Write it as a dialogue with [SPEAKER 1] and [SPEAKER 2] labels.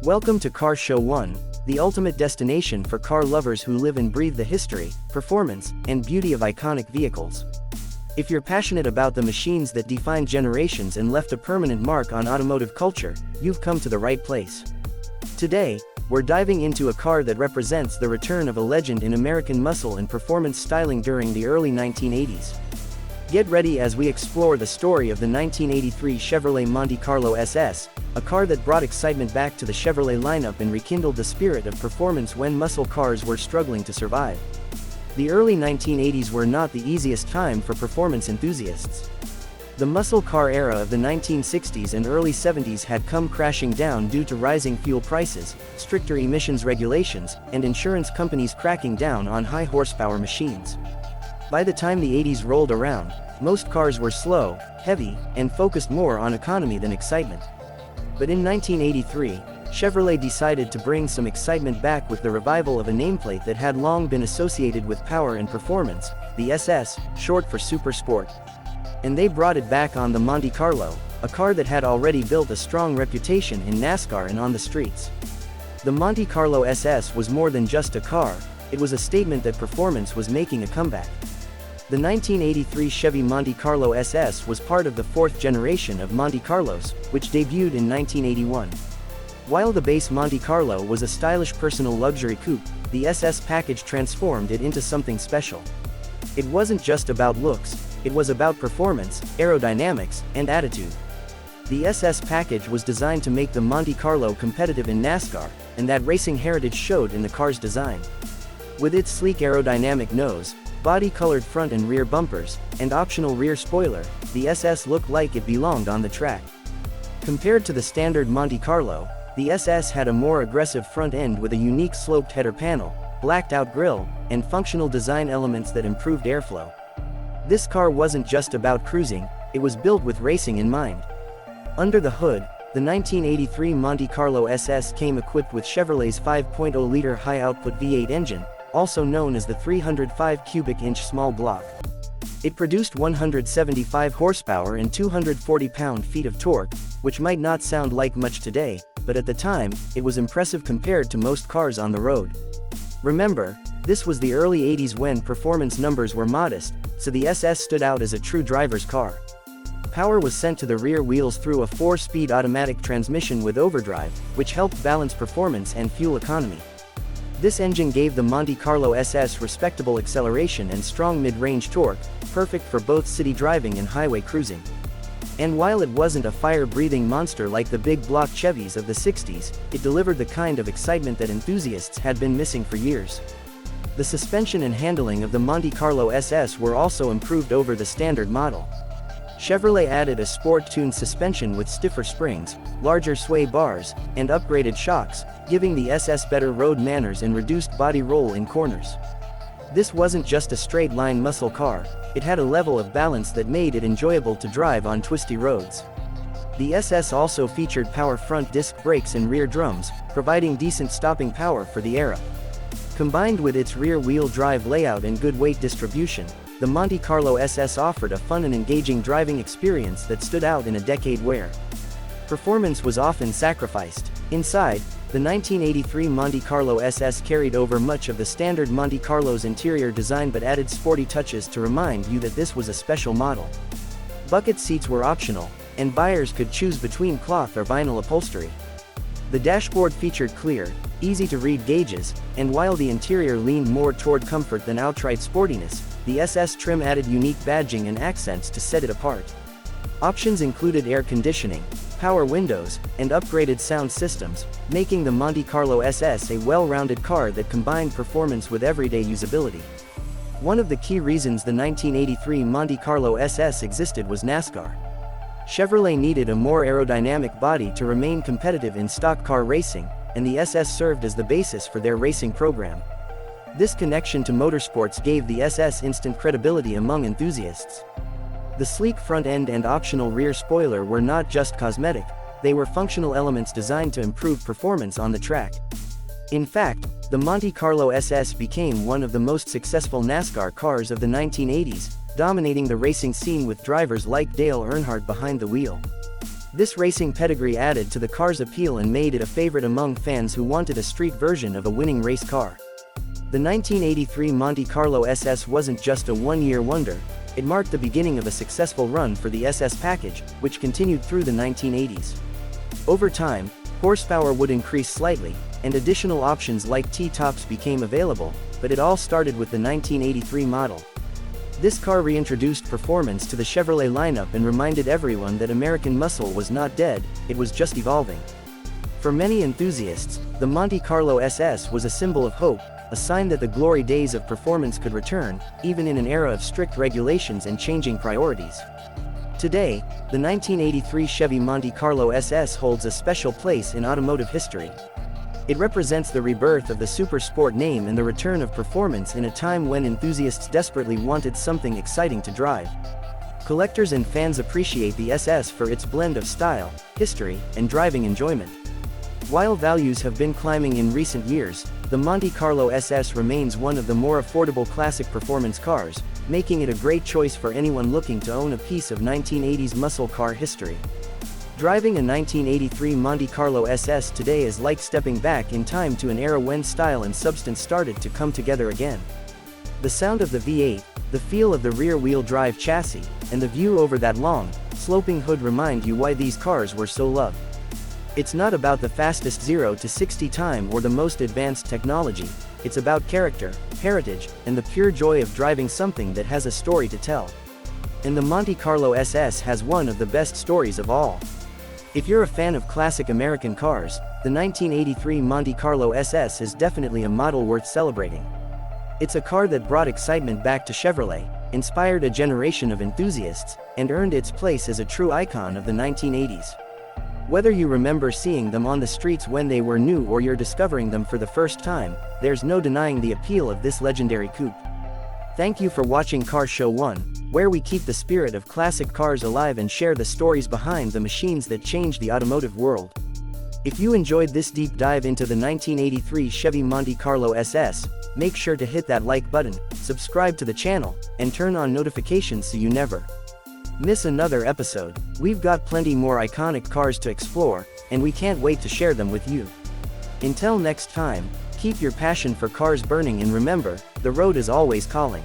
[SPEAKER 1] Welcome to Car Show 1, the ultimate destination for car lovers who live and breathe the history, performance, and beauty of iconic vehicles. If you're passionate about the machines that defined generations and left a permanent mark on automotive culture, you've come to the right place. Today, we're diving into a car that represents the return of a legend in American muscle and performance styling during the early 1980s. Get ready as we explore the story of the 1983 Chevrolet Monte Carlo SS, a car that brought excitement back to the Chevrolet lineup and rekindled the spirit of performance when muscle cars were struggling to survive. The early 1980s were not the easiest time for performance enthusiasts. The muscle car era of the 1960s and early 70s had come crashing down due to rising fuel prices, stricter emissions regulations, and insurance companies cracking down on high horsepower machines. By the time the 80s rolled around, most cars were slow, heavy, and focused more on economy than excitement. But in 1983, Chevrolet decided to bring some excitement back with the revival of a nameplate that had long been associated with power and performance, the SS, short for Super Sport. And they brought it back on the Monte Carlo, a car that had already built a strong reputation in NASCAR and on the streets. The Monte Carlo SS was more than just a car, it was a statement that performance was making a comeback. The 1983 Chevy Monte Carlo SS was part of the fourth generation of Monte Carlos, which debuted in 1981. While the base Monte Carlo was a stylish personal luxury coupe, the SS package transformed it into something special. It wasn't just about looks, it was about performance, aerodynamics, and attitude. The SS package was designed to make the Monte Carlo competitive in NASCAR, and that racing heritage showed in the car's design. With its sleek aerodynamic nose, body-colored front and rear bumpers, and optional rear spoiler, the SS looked like it belonged on the track. Compared to the standard Monte Carlo, the SS had a more aggressive front end with a unique sloped header panel, blacked-out grille, and functional design elements that improved airflow. This car wasn't just about cruising, it was built with racing in mind. Under the hood, the 1983 Monte Carlo SS came equipped with Chevrolet's 5.0-liter high-output V8 engine, also known as the 305 cubic inch small block. It produced 175 horsepower and 240 pound-feet of torque, which might not sound like much today, but at the time, it was impressive compared to most cars on the road. Remember, this was the early 80s when performance numbers were modest, so the SS stood out as a true driver's car. Power was sent to the rear wheels through a 4-speed automatic transmission with overdrive, which helped balance performance and fuel economy. This engine gave the Monte Carlo SS respectable acceleration and strong mid-range torque, perfect for both city driving and highway cruising. And while it wasn't a fire-breathing monster like the big block Chevys of the 60s, it delivered the kind of excitement that enthusiasts had been missing for years. The suspension and handling of the Monte Carlo SS were also improved over the standard model. Chevrolet added a sport-tuned suspension with stiffer springs, larger sway bars, and upgraded shocks, giving the SS better road manners and reduced body roll in corners. This wasn't just a straight-line muscle car, it had a level of balance that made it enjoyable to drive on twisty roads. The SS also featured power front disc brakes and rear drums, providing decent stopping power for the era. Combined with its rear-wheel drive layout and good weight distribution, the Monte Carlo SS offered a fun and engaging driving experience that stood out in a decade where performance was often sacrificed. Inside, the 1983 Monte Carlo SS carried over much of the standard Monte Carlo's interior design but added sporty touches to remind you that this was a special model. Bucket seats were optional, and buyers could choose between cloth or vinyl upholstery. The dashboard featured clear, easy-to-read gauges, and while the interior leaned more toward comfort than outright sportiness, the SS trim added unique badging and accents to set it apart. Options included air conditioning, power windows, and upgraded sound systems, making the Monte Carlo SS a well-rounded car that combined performance with everyday usability. One of the key reasons the 1983 Monte Carlo SS existed was NASCAR. Chevrolet needed a more aerodynamic body to remain competitive in stock car racing, and the SS served as the basis for their racing program. This connection to motorsports gave the SS instant credibility among enthusiasts. The sleek front end and optional rear spoiler were not just cosmetic, they were functional elements designed to improve performance on the track. In fact, the Monte Carlo SS became one of the most successful NASCAR cars of the 1980s, dominating the racing scene with drivers like Dale Earnhardt behind the wheel. This racing pedigree added to the car's appeal and made it a favorite among fans who wanted a street version of a winning race car. The 1983 Monte Carlo SS wasn't just a one-year wonder, it marked the beginning of a successful run for the SS package, which continued through the 1980s. Over time, horsepower would increase slightly, and additional options like T-tops became available, but it all started with the 1983 model. This car reintroduced performance to the Chevrolet lineup and reminded everyone that American muscle was not dead, it was just evolving. For many enthusiasts, the Monte Carlo SS was a symbol of hope, a sign that the glory days of performance could return, even in an era of strict regulations and changing priorities. Today, the 1983 Chevy Monte Carlo SS holds a special place in automotive history. It represents the rebirth of the super sport name and the return of performance in a time when enthusiasts desperately wanted something exciting to drive. Collectors and fans appreciate the SS for its blend of style, history, and driving enjoyment. While values have been climbing in recent years, the Monte Carlo SS remains one of the more affordable classic performance cars, making it a great choice for anyone looking to own a piece of 1980s muscle car history. Driving a 1983 Monte Carlo SS today is like stepping back in time to an era when style and substance started to come together again. The sound of the V8, the feel of the rear-wheel drive chassis, and the view over that long, sloping hood remind you why these cars were so loved. It's not about the fastest 0 to 60 time or the most advanced technology, it's about character, heritage, and the pure joy of driving something that has a story to tell. And the Monte Carlo SS has one of the best stories of all. If you're a fan of classic American cars, the 1983 Monte Carlo SS is definitely a model worth celebrating. It's a car that brought excitement back to Chevrolet, inspired a generation of enthusiasts, and earned its place as a true icon of the 1980s. Whether you remember seeing them on the streets when they were new or you're discovering them for the first time, there's no denying the appeal of this legendary coupe. Thank you for watching Car Show 1, where we keep the spirit of classic cars alive and share the stories behind the machines that changed the automotive world. If you enjoyed this deep dive into the 1983 Chevy Monte Carlo SS, make sure to hit that like button, subscribe to the channel, and turn on notifications so you never miss another episode. We've got plenty more iconic cars to explore, and we can't wait to share them with you. Until next time, keep your passion for cars burning and remember, the road is always calling.